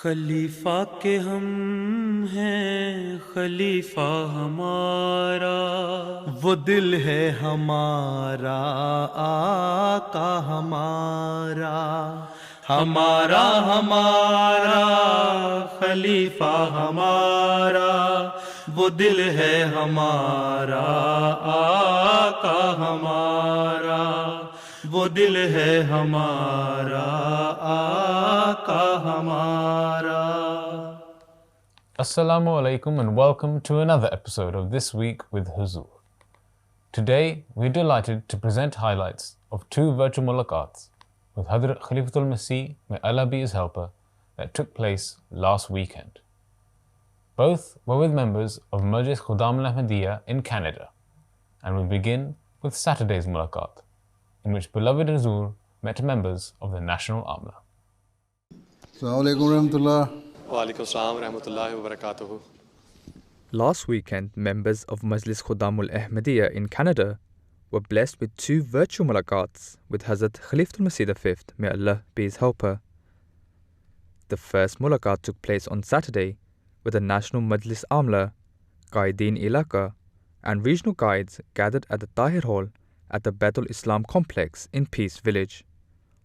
خلیفہ کے ہم ہیں خلیفہ ہمارا، وہ دل ہے ہمارا آقا ہمارا، ہمارا ہمارا خلیفہ ہمارا، وہ دل ہے ہمارا آقا ہمارا، وہ دل ہے ہمارا آقا ہمارا۔ Assalamu alaikum and welcome to another episode of This Week with Huzur. Today, we're delighted to present highlights of two virtual mulaqats with Hazrat Khalifatul Masih, may Allah be his helper, that took place last weekend. Both were with members of Majlis Khudam al-Ahmadiyya in Canada, and we begin with Saturday's mulaqat, in which beloved Huzur met members of the National Amla. Assalamu alaikum warahmatullah. Walaikum assalam warahmatullahi wabarakatuh. Last weekend, members of Majlis Khudam al-Ahmadiyya in Canada were blessed with two virtual mulaqats with Hazrat Khalifatul Masih V, may Allah be his helper. The first mulaqat took place on Saturday with the National Majlis Amla, Qaideen Ilaka and regional guides gathered at the Tahir Hall at the Baitul Islam complex in Peace Village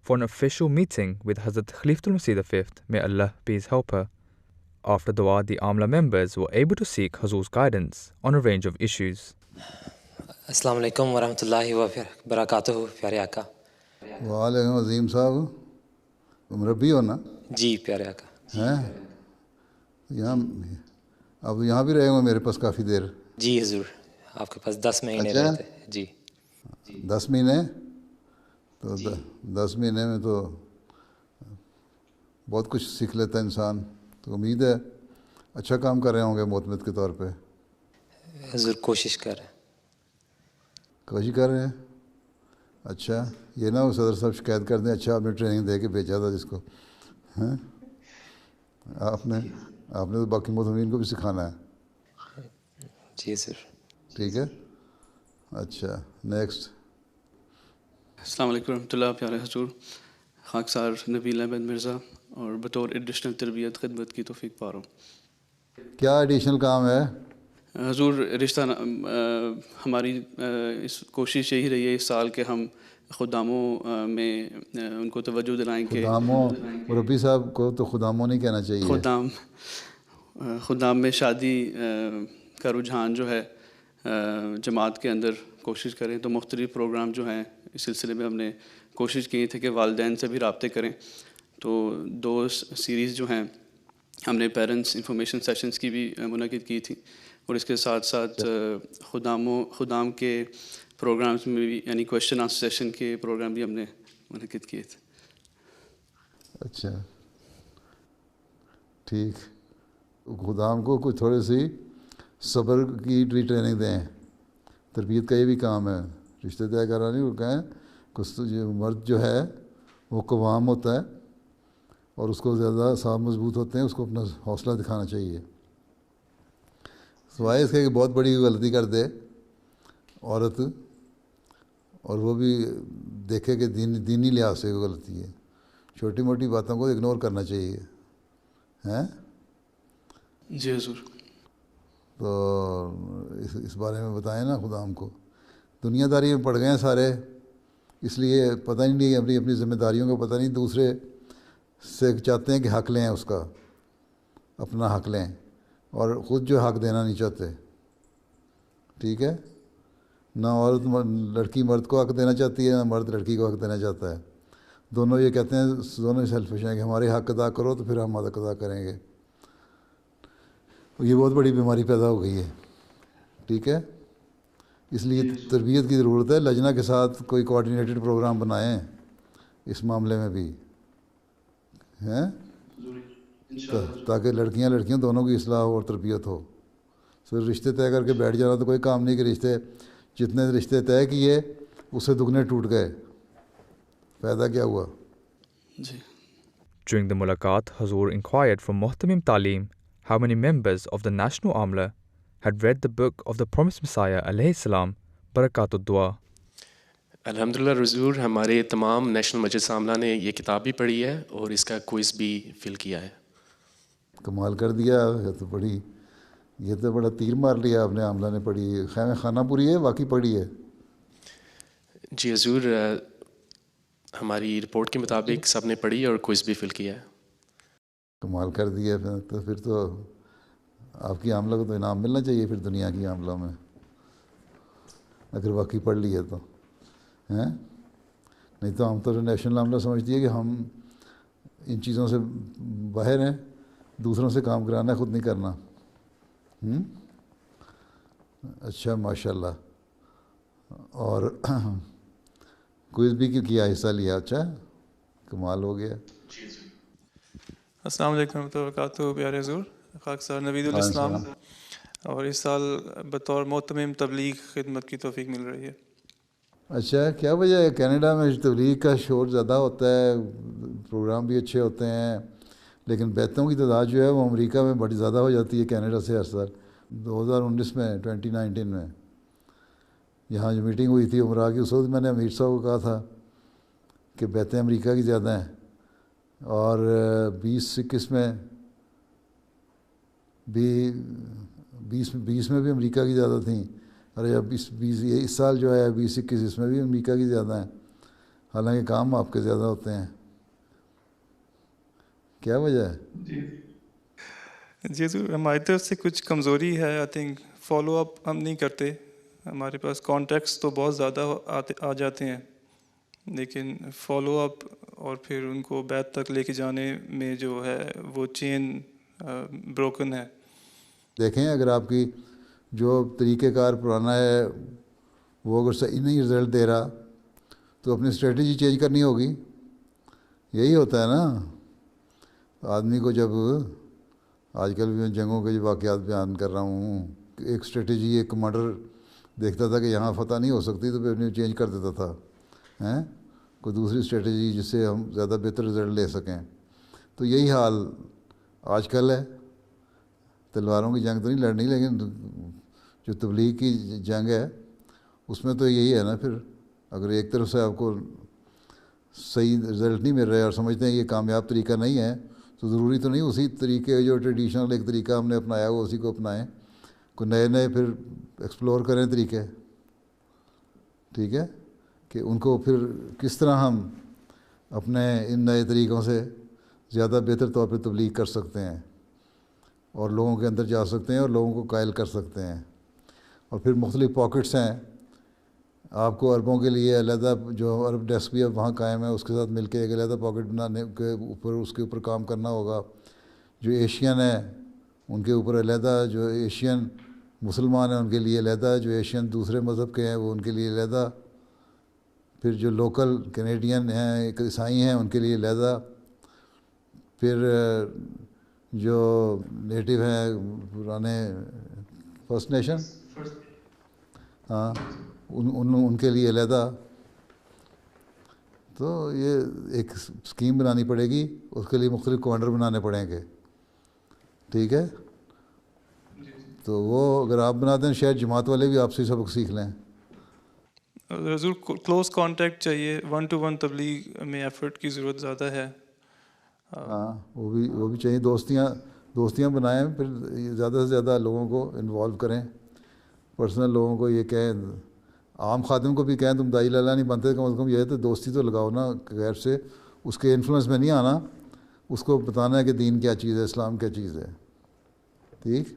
for an official meeting with Hazrat Khalifatul Masih V, may Allah be his helper. After dua, the Amla members were able to seek Hazur's guidance on a range of issues. السلام علیکم ورحمۃ اللہ وبرکاتہ پیارے آقا۔ وعلیکم عظیم صاحب، مربی ہو نا؟ جی پیارے آقا۔ ہیں یہاں اب یہاں بھی رہے ہوں میرے پاس کافی دیر؟ جی حضور، آپ کے پاس 10 مہینے رہے تھے۔ جی 10 مہینے؟ تو 10 مہینے میں تو بہت کچھ سیکھ لیتا ہے انسان، تو امید ہے اچھا کام کر رہے ہوں گے معتمد کے طور پہ۔ حضور کوشش کر رہے ہیں۔ کوشش کر رہے ہیں؟ اچھا، یہ نہ وہ صدر صاحب شکایت کر دیں اچھا آپ نے ٹریننگ دے کے بھیجا تھا جس کو، ہیں آپ نے تو باقی معتمدین کو بھی سکھانا ہے۔ جی سر۔ ٹھیک ہے، اچھا نیکسٹ۔ السلام علیکم ورحمۃ اللہ پیارے حضور، خاکسار نبیل احمد مرزا اور بطور ایڈیشنل تربیت خدمت کی توفیق پا رہا ہوں۔ کیا ایڈیشنل کام ہے حضور؟ رشتہ ہماری اس کوشش یہی رہی ہے اس سال کہ ہم خداموں میں ان کو توجہ دلائیں کہ خداموں، مربی صاحب کو تو خداموں نہیں کہنا چاہیے، خدام میں شادی کا رجحان جو ہے جماعت کے اندر کوشش کریں، تو مختلف پروگرام جو ہیں اس سلسلے میں ہم نے کوشش کی تھی کہ والدین سے بھی رابطے کریں، تو 2 سیریز جو ہیں ہم نے پیرنٹس انفارمیشن سیشنز کی بھی منعقد کی تھی، اور اس کے ساتھ ساتھ خدام کے پروگرامز میں بھی یعنی کویشچن آنسر سیشن کے پروگرام بھی ہم نے منعقد کیے تھے۔ اچھا ٹھیک، خدام کو کچھ تھوڑی سی صبر کی ٹریننگ دیں، تربیت کا یہ بھی کام ہے، رشتے طے کرنا نہیں، وہ کہیں کچھ مرد جو ہے وہ قوام ہوتا ہے اور اس کو زیادہ صاحب مضبوط ہوتے ہیں، اس کو اپنا حوصلہ دکھانا چاہیے، سوائے اس کے کہ بہت بڑی غلطی کر دے عورت اور وہ بھی دیکھے کہ دینی لحاظ سے غلطی ہے، چھوٹی موٹی باتوں کو اگنور کرنا چاہیے، ہیں؟ جی حضور۔ تو اس بارے میں بتائیں نا خدام کو، دنیا داری میں پڑ گئے ہیں سارے، اس لیے پتہ ہی نہیں اپنی ذمہ داریوں کا پتہ نہیں، دوسرے سے چاہتے ہیں کہ حق لیں، اس کا اپنا حق لیں، اور خود جو حق دینا نہیں چاہتے، ٹھیک ہے؟ نہ عورت لڑکی مرد کو حق دینا چاہتی ہے، نہ مرد لڑکی کو حق دینا چاہتا ہے، دونوں یہ کہتے ہیں، دونوں سیلفش ہیں کہ ہمارے حق ادا کرو تو پھر ہم حق ادا کریں گے، یہ بہت بڑی بیماری پیدا ہو گئی ہے، ٹھیک ہے؟ اس لیے تربیت کی ضرورت ہے، لجنہ کے ساتھ کوئی کوآرڈینیٹڈ پروگرام بنائیں اس معاملے میں بھی، ہیں، تاکہ لڑکیاں دونوں کی اصلاح اور تربیت ہو۔ صرف رشتے طے کر کے بیٹھ جانا تو کوئی کام نہیں، کہ جتنے رشتے طے کیے اس سے دگنے ٹوٹ گئے، فائدہ کیا ہوا؟ جی۔ During the mulaqat, Hazur inquired from Muhtamim Talim how many members of the National Amla had read the book of the Promised Messiah alayhi salam, Barakatud Dua. الحمدللہ حضور، ہمارے تمام نیشنل مجلس عاملہ نے یہ کتاب بھی پڑھی ہے اور اس کا کوئز بھی فل کیا ہے۔ کمال کر دیا. یہ تو بڑا تیر مار لیا آپ نے. عاملہ نے پڑھی خیمہ خانہ پوری ہے واقعی پڑھی ہے؟ جی حضور، ہماری رپورٹ کے مطابق سب نے پڑھی اور کوئز بھی فل کیا ہے. کمال کر دیا. پھر تو آپ کی عاملہ کو تو انعام ملنا چاہیے پھر دنیا کی عاملہ میں، اگر واقعی پڑھ لی ہے تو ہیں. نہیں تو ہم تو نیشنل عاملہ سمجھتی ہے کہ ہم ان چیزوں سے باہر ہیں، دوسروں سے کام کرانا ہے، خود نہیں کرنا. اچھا ماشاء اللہ. اور کوئز بھی کیا حصہ لیا؟ اچھا کمال ہو گیا. السلام علیکم ورحمۃ اللہ وبرکاتہ. پیارے حضور خاک سار نوید الاسلام، اور اس سال بطور محتمم تبلیغ خدمت کی توفیق مل رہی ہے. اچھا کیا وجہ ہے؟ کینیڈا میں تبلیغ کا شور زیادہ ہوتا ہے، پروگرام بھی اچھے ہوتے ہیں، لیکن بیتوں کی تعداد جو ہے وہ امریکہ میں بڑی زیادہ ہو جاتی ہے کینیڈا سے. ہر سال 2019 میں 2019 میں یہاں جو میٹنگ ہوئی تھی عمرہ کی، اس وقت میں نے امیر صاحب کو کہا تھا کہ بیتیں امریکہ کی زیادہ ہیں، اور 2021 میں بھی 20 میں بھی امریکہ کی زیادہ تھیں. اور اب اس سال جو ہے 2021 اس میں بھی امریکہ کی زیادہ ہیں، حالانکہ کام آپ کے زیادہ ہوتے ہیں. کیا وجہ ہے؟ جی حضور، ہماری طرف سے کچھ کمزوری ہے. آئی تھنک فالو اپ ہم نہیں کرتے. ہمارے پاس کانٹیکٹس تو بہت زیادہ آ جاتے ہیں، لیکن فالو اپ اور پھر ان کو بیت تک لے کے جانے میں جو ہے وہ چین بروکن ہے. دیکھیں اگر آپ کی جو طریقہ کار پرانا ہے وہ اگر صحیح نہیں رزلٹ دے رہا تو اپنی اسٹریٹجی چینج کرنی ہوگی. یہی ہوتا ہے نا آدمی کو. جب آج کل بھی میں جنگوں کے جو واقعات بیان کر رہا ہوں، ایک اسٹریٹجی ایک کمانڈر دیکھتا تھا کہ یہاں فتح نہیں ہو سکتی تو پھر اپنی چینج کر دیتا تھا، کوئی دوسری اسٹریٹجی جس سے ہم زیادہ بہتر رزلٹ لے سکیں. تو یہی حال آج کل ہے. تلواروں کی جنگ تو نہیں لڑنی، لیکن جو تبلیغ کی جنگ ہے اس میں تو یہی ہے نا. پھر اگر ایک طرف سے آپ کو صحیح رزلٹ نہیں مل رہے اور سمجھتے ہیں یہ کامیاب طریقہ نہیں ہے، تو ضروری تو نہیں اسی طریقے جو ٹریڈیشنل ایک طریقہ ہم نے اپنایا وہ اسی کو اپنائیں. کوئی نئے پھر ایکسپلور کریں طریقے. ٹھیک ہے کہ ان کو پھر کس طرح ہم اپنے ان نئے طریقوں سے زیادہ بہتر طور پہ تبلیغ کر سکتے ہیں اور لوگوں کے اندر جا سکتے ہیں اور لوگوں کو قائل کر سکتے ہیں. اور پھر مختلف پاکٹس ہیں. آپ کو عربوں کے لیے علیحدہ جو عرب ڈیسک بھی اب وہاں قائم ہے اس کے ساتھ مل کے ایک علیحدہ پاکٹ بنانے کے اوپر اس کے اوپر کام کرنا ہوگا. جو ایشین ہے ان کے اوپر علیحدہ، جو ایشین مسلمان ہیں ان کے لیے علیحدہ، جو ایشین دوسرے مذہب کے ہیں وہ ان کے لیے علیحدہ، پھر جو لوکل کینیڈین ہیں عیسائی ہیں ان کے لیے علیحدہ، پھر جو نیٹو ہیں پرانے فرسٹ نیشن ہاں ان کے لیے علیحدہ. تو یہ ایک اسکیم بنانی پڑے گی، اس کے لیے مختلف کمانڈر بنانے پڑیں گے. ٹھیک ہے، تو وہ اگر آپ بناتے ہیں شاید جماعت والے بھی آپ سے سبق سیکھ لیں. حضور کلوز کانٹیکٹ چاہیے، 1 to 1 تبلیغ میں ایفرٹ کی ضرورت زیادہ ہے. ہاں وہ بھی چاہیے. دوستیاں بنائیں، پھر زیادہ سے زیادہ لوگوں کو انوالو کریں. پرسنل لوگوں کو یہ کہیں، عام خادم کو بھی کہیں تم داعی لالا نہیں بنتے، کم از کم یہ ہے تو دوستی تو لگاؤ نا. غیر سے اس کے انفلوئنس میں نہیں آنا، اس کو بتانا ہے کہ دین کیا چیز ہے، اسلام کیا چیز ہے. ٹھیک.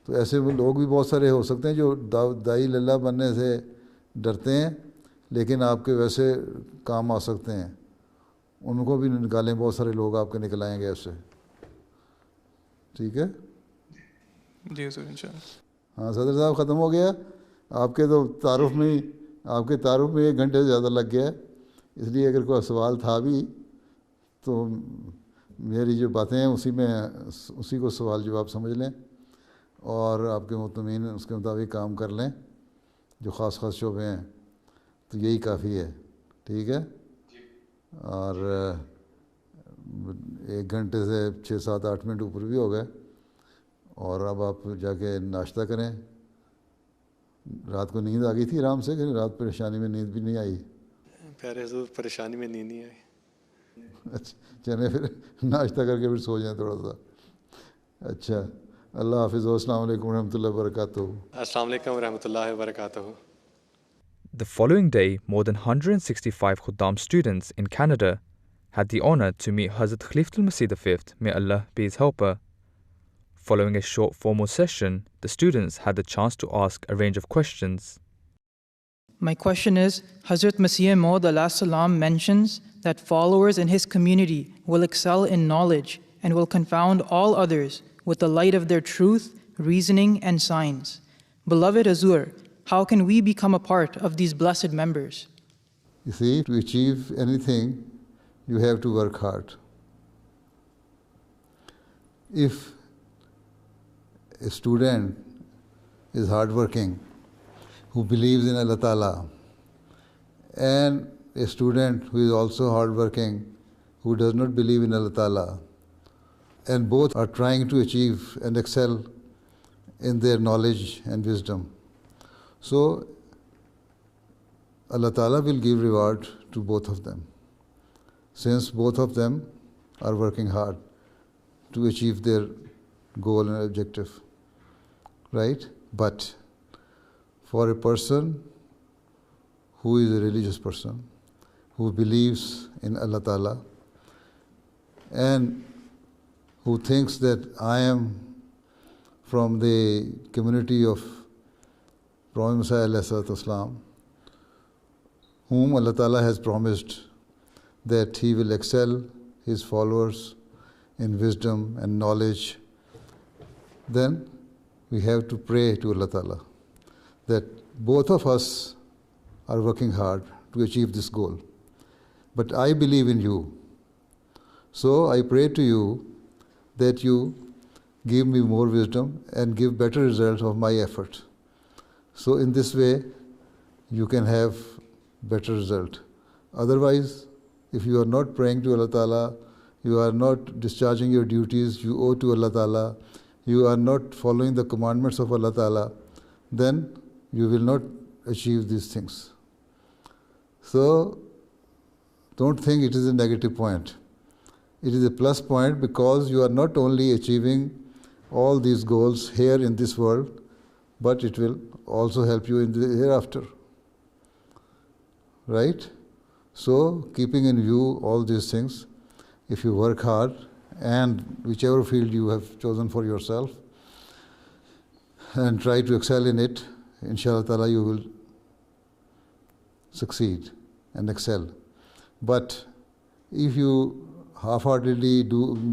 تو ایسے وہ لوگ بھی بہت سارے ہو سکتے ہیں جو داعی لالا بننے سے ڈرتے ہیں لیکن آپ کے ویسے کام آ سکتے ہیں. ان کو بھی نکالیں، بہت سارے لوگ آپ کے نکل آئیں گے ایسے. ٹھیک ہے جی سر انشاءاللہ. ہاں صدر صاحب ختم ہو گیا. آپ کے تو تعارف میں 1 گھنٹے سے زیادہ لگ گیا ہے، اس لیے اگر کوئی سوال تھا بھی تو میری جو باتیں ہیں اسی کو سوال جواب سمجھ لیں اور آپ کے مطمئن اس کے مطابق کام کر لیں جو خاص شعبے ہیں، تو یہی کافی ہے. ٹھیک ہے. اور 1 گھنٹے سے 6 7 8 منٹ اوپر بھی ہو گئے، اور اب آپ جا کے ناشتہ کریں. رات کو نیند آ گئی تھی آرام سے کہ رات پریشانی میں نیند بھی نہیں آئی؟ پیارے حضور پریشانی میں نیند نہیں آئی. اچھا چلیں پھر ناشتہ کر کے پھر سو جائیں تھوڑا سا. اچھا اللہ حافظ السلام علیکم ورحمۃ اللہ وبرکاتہ. السلام علیکم ورحمۃ اللہ وبرکاتہ. The following day, more than 165 Khuddam students in Canada had the honor to meet Hazrat Khalifatul Masih V, may Allah be his helper. Following a short formal session, the students had the chance to ask a range of questions. My question is, Hazrat Masih Maud alayhi salam mentions that followers in his community will excel in knowledge and will confound all others with the light of their truth, reasoning, and science. Beloved Hazur, how can we become a part of these blessed members? You see, to achieve anything, you have to work hard. If a student is hardworking, who believes in Allah Ta'ala, and a student who is also hardworking, who does not believe in Allah Ta'ala, and both are trying to achieve and excel in their knowledge and wisdom, so Allah Ta'ala will give reward to both of them, since both of them are working hard to achieve their goal and objective, right? But for a person who is a religious person, who believes in Allah Ta'ala, and who thinks that I am from the community of Prophet Messiah alayhi salatu wasalam, whom Allah Ta'ala has promised that He will excel His followers in wisdom and knowledge, then we have to pray to Allah Ta'ala that both of us are working hard to achieve this goal. But I believe in you. So I pray to you that you give me more wisdom and give better results of my effort. So in this way, you can have better result. Otherwise, if you are not praying to Allah Ta'ala, you are not discharging your duties you owe to Allah Ta'ala, you are not following the commandments of Allah Ta'ala, then you will not achieve these things. So don't think it is a negative point. It is a plus point, because you are not only achieving all these goals here in this world, but it will also help you in the hereafter. Right? So keeping in view all these things, if you work hard, and whichever field you have chosen for yourself, and try to excel in it, inshallah ta'ala you will succeed and excel. But if you half-heartedly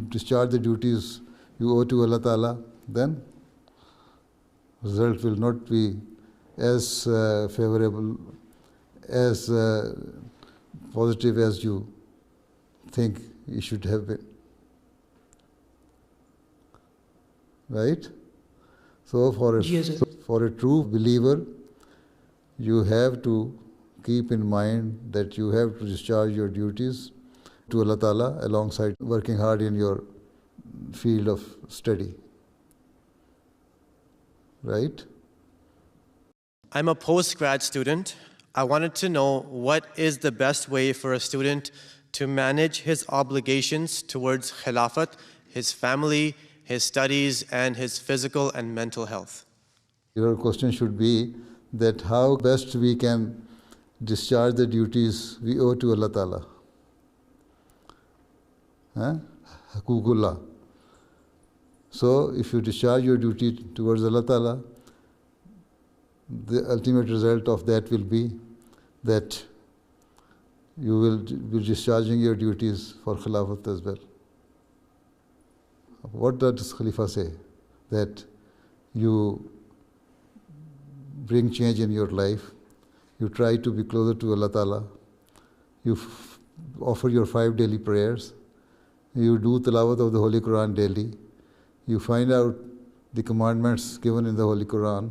discharge the duties you owe to Allah Ta'ala, then result will not be as favorable, as positive as you think it should have been. Right? So for a true believer, you have to keep in mind that you have to discharge your duties to Allah Ta'ala alongside working hard in your field of study. Right? I'm a post-grad student. I wanted to know what is the best way for a student to manage his obligations towards Khilafat, his family, his studies, and his physical and mental health. Your question should be that how best we can discharge the duties we owe to Allah Ta'ala. Hukukullah. So if you discharge your duty towards Allah Ta'ala, the ultimate result of that will be that you will be discharging your duties for Khilafat as well. What does Khalifa say? That you bring change in your life, you try to be closer to Allah Ta'ala, you offer your 5 daily prayers, you do tilawat of the Holy Quran daily, you find out the commandments given in the Holy Quran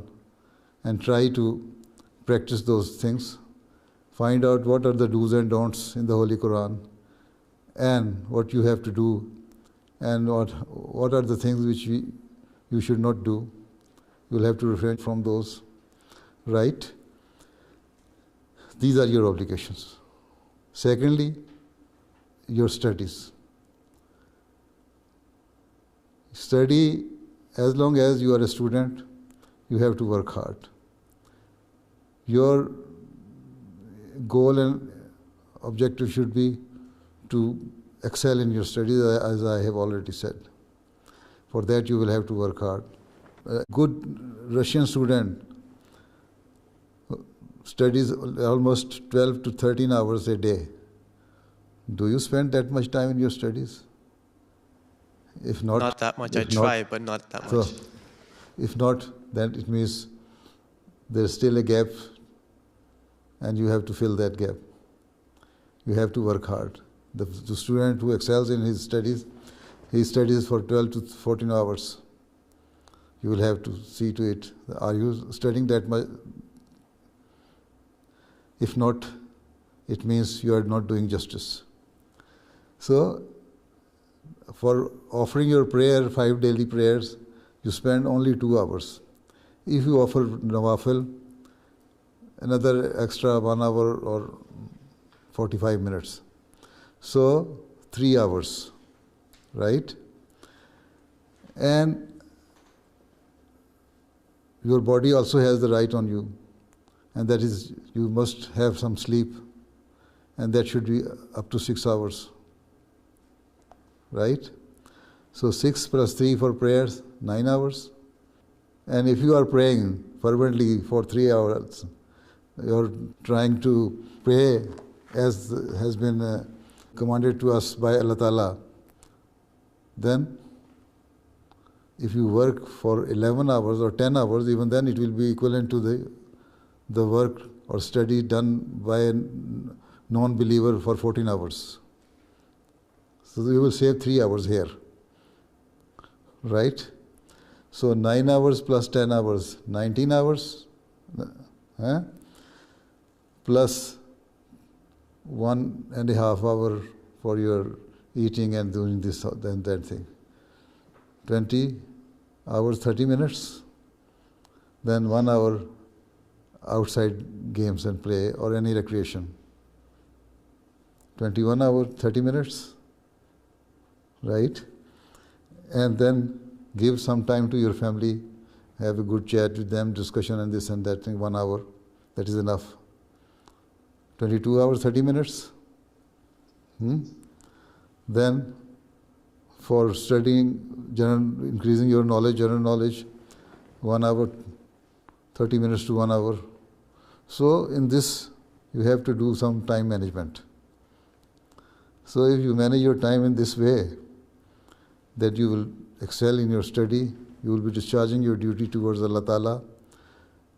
and try to practice those things, find out what are the do's and don'ts in the Holy Quran and what you have to do and what are the things which you should not do. You will have to refrain from those, right? These are your obligations. Secondly, your studies. Study, as long as you are a student, you have to work hard. Your goal and objective should be to excel in your studies, as I have already said. For that you will have to work hard. A good Russian student studies almost 12 to 13 hours a day. Do you spend that much time in your studies? If not, not that much. I try, but not that much. So, if not, then it means there is still a gap and you have to fill that gap. You have to work hard. The student who excels in his studies, he studies for 12 to 14 hours. You will have to see to it. Are you studying that much? If not, it means you are not doing justice. So, for offering your prayer, 5 daily prayers, you spend only 2 hours. If you offer nawafil, another extra 1 hour or 45 minutes. So, 3 hours, right? And your body also has the right on you, and that is, you must have some sleep, and that should be up to 6 hours, right? So 6 plus 3 for prayers, 9 hours. And if you are praying fervently for 3 hours, you are trying to pray as has been commanded to us by Allah Ta'ala, then if you work for 11 hours or 10 hours, even then it will be equivalent to the work or study done by a non-believer for 14 hours. So you will save 3 hours here, right? So 9 hours plus 10 hours, 19 hours, plus 1.5 hour for your eating and doing this and that thing. 20 hours, 30 minutes, then 1 hour outside games and play or any recreation. 21 hours, 30 minutes, right? And then give some time to your family, have a good chat with them, discussion and this and that thing, 1 hour, that is enough. 22 hours, 30 minutes. Then for studying, increasing your knowledge, general knowledge, 1 hour, 30 minutes to 1 hour. So in this, you have to do some time management. So if you manage your time in this way, that you will excel in your study, you will be discharging your duty towards Allah Ta'ala,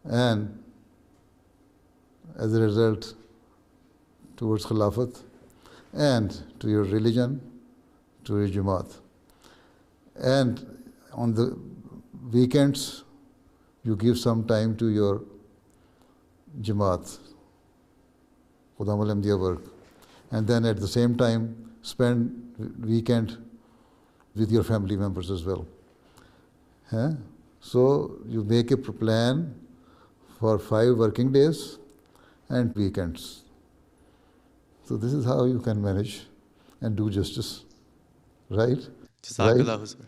and as a result, towards Khilafat, and to your religion, to your Jamaat. And on the weekends, you give some time to your Jamaat, Khuddam al-Ahmadiyya work. And then at the same time, spend weekend with your family members as well. So you make a plan for 5 working days and weekends. So this is how you can manage and do justice, right? Jazakallah Huzur.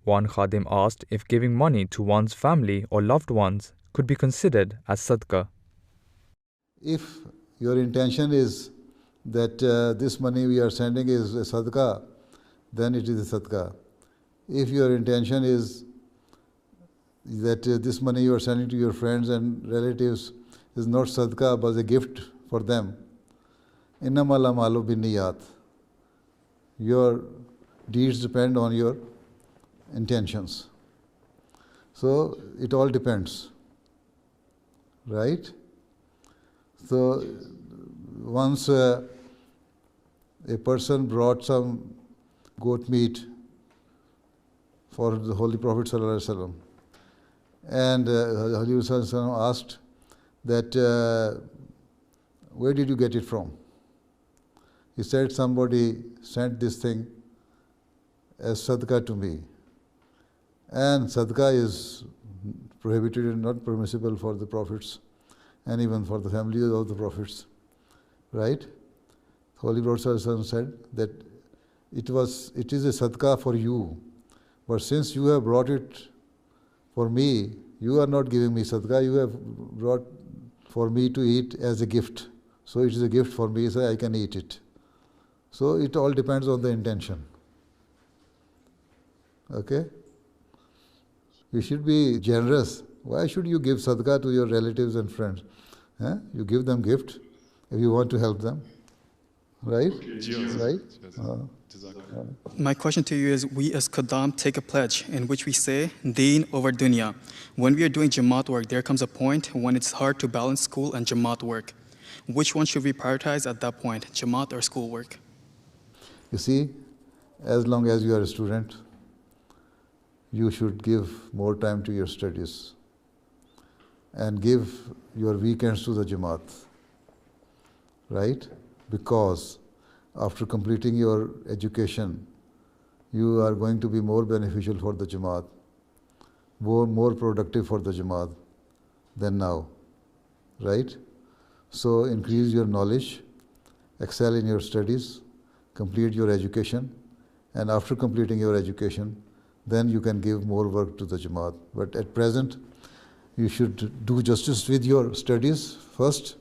One Khadim asked if giving money to one's family or loved ones could be considered as sadaqah. If your intention is that this money we are sending is a sadaqah, then it is a sadaqah. If your intention is that this money you are sending to your friends and relatives is not sadaqah but a gift for them, innamal a'malu binniyat. Your deeds depend on your intentions. So it all depends, right? So once a person brought some goat meat for the Holy Prophet ﷺ, and Holy Prophet asked that, where did you get it from? He said, somebody sent this thing as sadaqah to me. And sadaqah is prohibited and not permissible for the prophets and even for the families of the prophets, right? Holy Prophet ﷺ said that it is a sadaqah for you But since you have brought it for me, you are not giving me sadaqah, you have brought for me to eat as a gift. So it is a gift for me, so I can eat it. So it all depends on the intention. Okay? You should be generous. Why should you give sadaqah to your relatives and friends? You give them gift if you want to help them. Right? Right? My question to you is, we as Qadam take a pledge in which we say, Deen over dunya. When we are doing Jamaat work, there comes a point when it's hard to balance school and Jamaat work. Which one should we prioritize at that point, Jamaat or school work? You see, as long as you are a student, you should give more time to your studies and give your weekends to the Jamaat. Right? Because after completing your education, you are going to be more beneficial for the Jamaat, more productive for the Jamaat than now. Right? So increase your knowledge, excel in your studies, complete your education, and after completing your education, then you can give more work to the Jamaat. But at present, you should do justice with your studies first,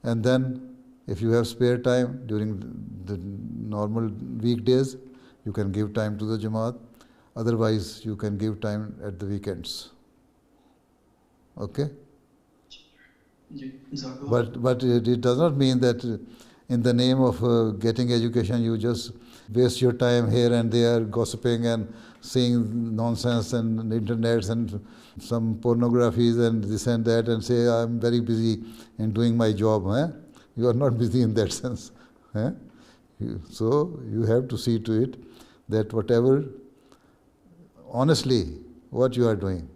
and then if you have spare time during the normal weekdays, you can give time to the Jamaat. Otherwise, you can give time at the weekends. Okay? But it does not mean that in the name of getting education, you just waste your time here and there gossiping and seeing nonsense and internets and some pornographies and this and that and say, I'm very busy in doing my job. You are not busy in that sense. So you have to see to it that whatever, honestly, what you are doing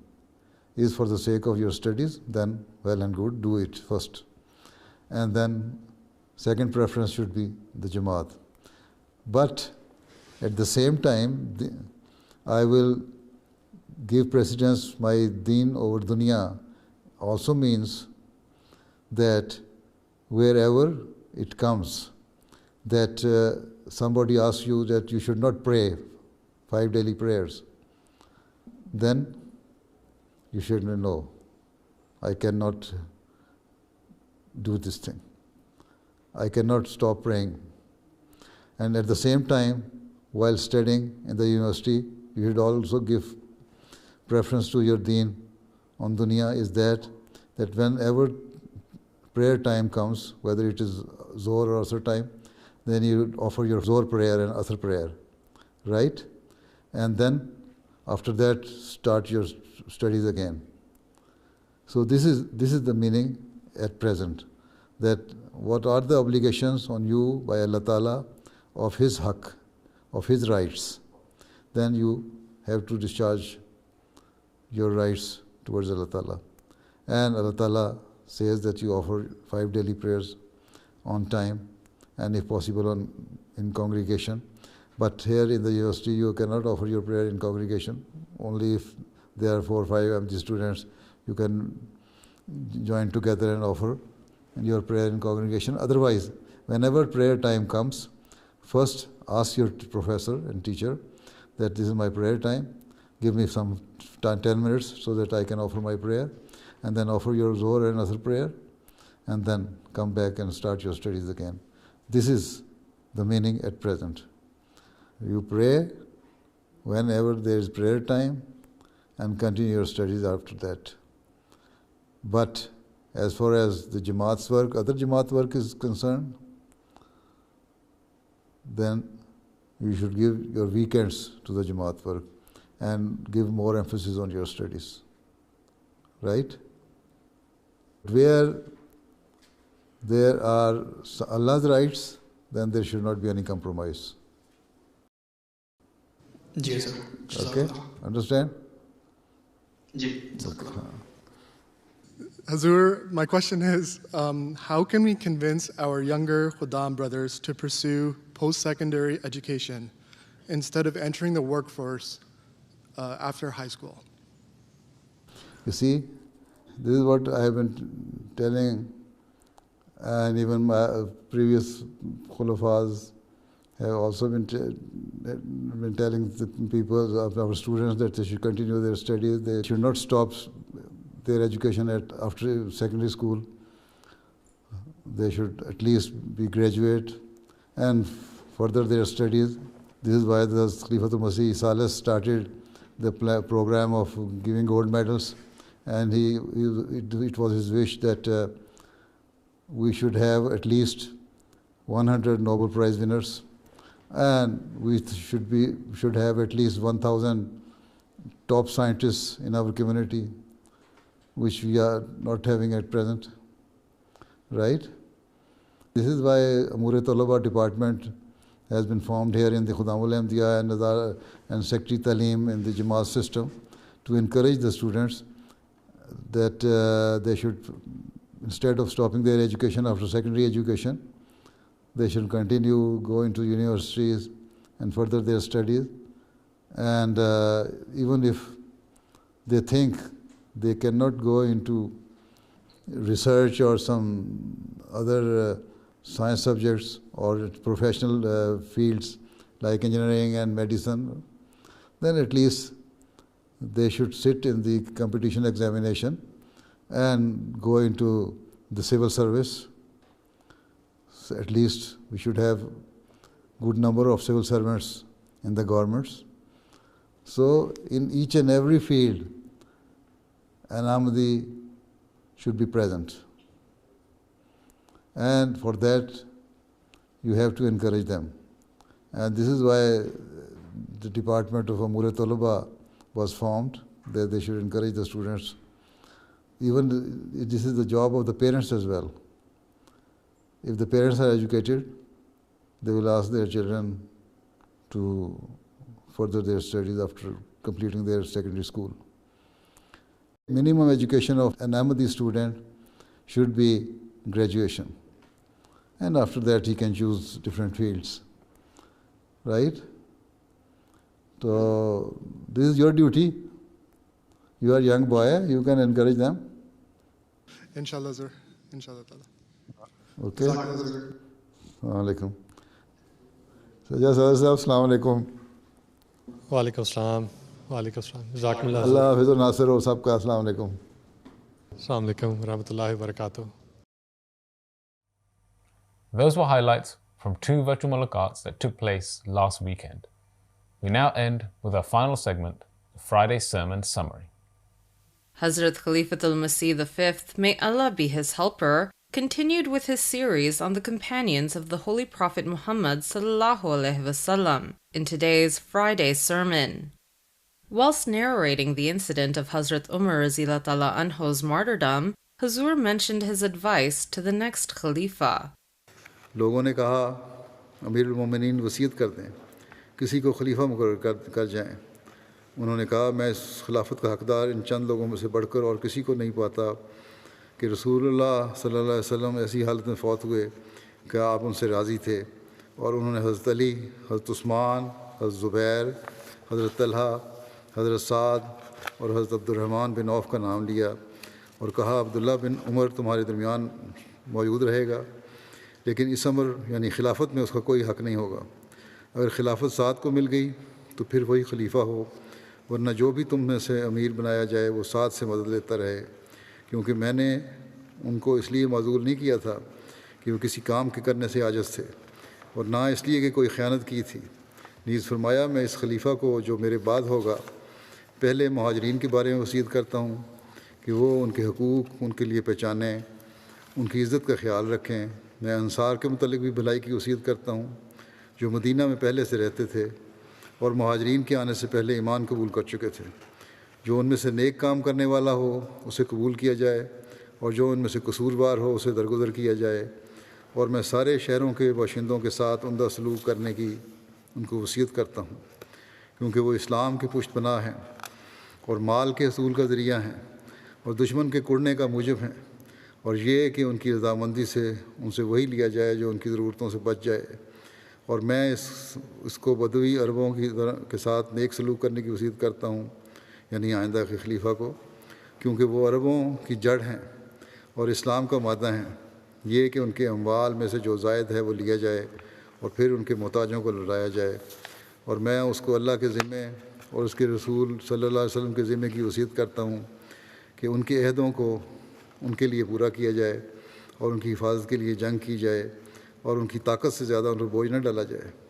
is for the sake of your studies, then well and good, do it first. And then second preference should be the Jamaat. But at the same time, I will give precedence my deen over dunya also means that wherever it comes, that somebody asks you that you should not pray 5 daily prayers, then you should know, I cannot do this thing. I cannot stop praying. And at the same time, while studying in the university, you should also give preference to your deen on dunya is that whenever prayer time comes, whether it is Zohr or Asr time, then you offer your Zohr prayer and Asr prayer, right? And then after that, start your studies again. So this is the meaning at present, that what are the obligations on you by Allah Ta'ala of His haqq, of His rights, then you have to discharge your rights towards Allah Ta'ala. And Allah Ta'ala says that you offer 5 daily prayers on time and if possible in congregation. But here in the university you cannot offer your prayer in congregation. Only if there are 4 or 5 MG students, you can join together and offer your prayer in congregation. Otherwise, whenever prayer time comes, first ask your professor and teacher that this is my prayer time, give me some 10 minutes so that I can offer my prayer, and then offer your Zohr and Asr prayer, and then come back and start your studies again. This is the meaning at present. You pray whenever there is prayer time and continue your studies after that. But as far as the Jamaat's work, other Jamaat work is concerned, then you should give your weekends to the Jamaat work and give more emphasis on your studies. Right? Where there are Allah's rights, then there should not be any compromise. Yes, sir. Okay? Understand? Yes. Hazur, my question is, how can we convince our younger Khuddam brothers to pursue post-secondary education instead of entering the workforce after high school? You see, this is what I have been telling, and even my previous khulafas have also been telling the people, our students, that they should continue their studies. They should not stop their education after secondary school. They should at least be graduate and further their studies. This is why the Khalifatul Masih Salis started the program of giving gold medals, and it was his wish that we should have at least 100 Nobel Prize winners, and we should have at least 1,000 top scientists in our community, which we are not having at present. Right? This is why Amur Talaba department has been formed here in the Khudamul Ahmadiyya and Secretary Talim in the Jamaat system to encourage the students that they should, instead of stopping their education after secondary education, they should continue, go into universities and further their studies. And even if they think they cannot go into research or some other science subjects or professional fields like engineering and medicine, then at least they should sit in the competition examination and go into the civil service. So at least we should have good number of civil servants in the governments. So in each and every field, an Ahmadi should be present. And for that, you have to encourage them. And this is why the Department of Amur Talaba was formed, that they should encourage the students. Even this is the job of the parents as well. If the parents are educated, they will ask their children to further their studies after completing their secondary school. Minimum education of an Ahmadi student should be graduation. And after that, he can choose different fields. Right? So, this is your duty. You are a young boy, you can encourage them. Inshallah, sir. Inshallah. Okay. Assalamu alaikum. Sajjad Sadar Sahab, Assalamu alaikum. Wa alaikum assalam. Wa alaikum assalam. Jazakumullah. Allah Hafizul Nasir ho sabka, Assalamu alaikum. Assalamu alaikum wa rahmatullahi wa barakatuh. Those were highlights from 2 virtual mulaqats that took place last weekend. We now end with our final segment, the Friday Sermon Summary. Hazrat Khalifatul Masih V, may Allah be his helper, continued with his series on the companions of the Holy Prophet Muhammad ﷺ in today's Friday sermon. Whilst narrating the incident of Hazrat Umar Radhiyallahu Anhu's martyrdom, Huzur mentioned his advice to the next Khalifa. لوگوں نے کہا امیر المومنین وصیت کر دیں, کسی کو خلیفہ مقرر کر جائیں. انہوں نے کہا میں اس خلافت کا حقدار ان چند لوگوں میں سے بڑھ کر اور کسی کو نہیں پاتا کہ رسول اللہ صلی اللہ علیہ وسلم ایسی حالت میں فوت ہوئے کہ آپ ان سے راضی تھے, اور انہوں نے حضرت علی, حضرت عثمان, حضرت زبیر, حضرت طلحہ, حضرت سعد اور حضرت عبد الرحمن بن عوف کا نام لیا اور کہا عبداللہ بن عمر تمہارے درمیان موجود رہے گا, لیکن اس عمر یعنی خلافت میں اس کا کوئی حق نہیں ہوگا. اگر خلافت سعد کو مل گئی تو پھر وہی خلیفہ ہو, ورنہ جو بھی تم میں سے امیر بنایا جائے وہ سعد سے مدد لیتا رہے, کیونکہ میں نے ان کو اس لیے معذور نہیں کیا تھا کہ وہ کسی کام کے کرنے سے عاجز تھے, اور نہ اس لیے کہ کوئی خیانت کی تھی. نیز فرمایا میں اس خلیفہ کو جو میرے بعد ہوگا پہلے مہاجرین کے بارے میں وصیت کرتا ہوں کہ وہ ان کے حقوق ان کے لیے پہچانیں, ان کی عزت کا خیال رکھیں. میں انصار کے متعلق بھی بھلائی کی وصیت کرتا ہوں جو مدینہ میں پہلے سے رہتے تھے اور مہاجرین کے آنے سے پہلے ایمان قبول کر چکے تھے. جو ان میں سے نیک کام کرنے والا ہو اسے قبول کیا جائے, اور جو ان میں سے قصوروار ہو اسے درگزر کیا جائے. اور میں سارے شہروں کے باشندوں کے ساتھ عمدہ سلوک کرنے کی ان کو وصیت کرتا ہوں, کیونکہ وہ اسلام کے پشت پناہ ہیں اور مال کے حصول کا ذریعہ ہیں اور دشمن کے کڑنے کا موجب ہیں. اور یہ کہ ان کی رضامندی سے ان سے وہی لیا جائے جو ان کی ضرورتوں سے بچ جائے. اور میں اس کو بدوی عربوں کے ساتھ نیک سلوک کرنے کی وصیت کرتا ہوں, یعنی آئندہ کے خلیفہ کو, کیونکہ وہ عربوں کی جڑ ہیں اور اسلام کا مادہ ہیں. یہ کہ ان کے اموال میں سے جو زائد ہے وہ لیا جائے اور پھر ان کے محتاجوں کو لوٹایا جائے. اور میں اس کو اللہ کے ذمے اور اس کے رسول صلی اللہ علیہ وسلم کے ذمے کی وصیت کرتا ہوں کہ ان کے عہدوں کو ان کے لیے پورا کیا جائے اور ان کی حفاظت کے لیے جنگ کی جائے اور ان کی طاقت سے زیادہ ان پر بوجھ نہ ڈالا جائے.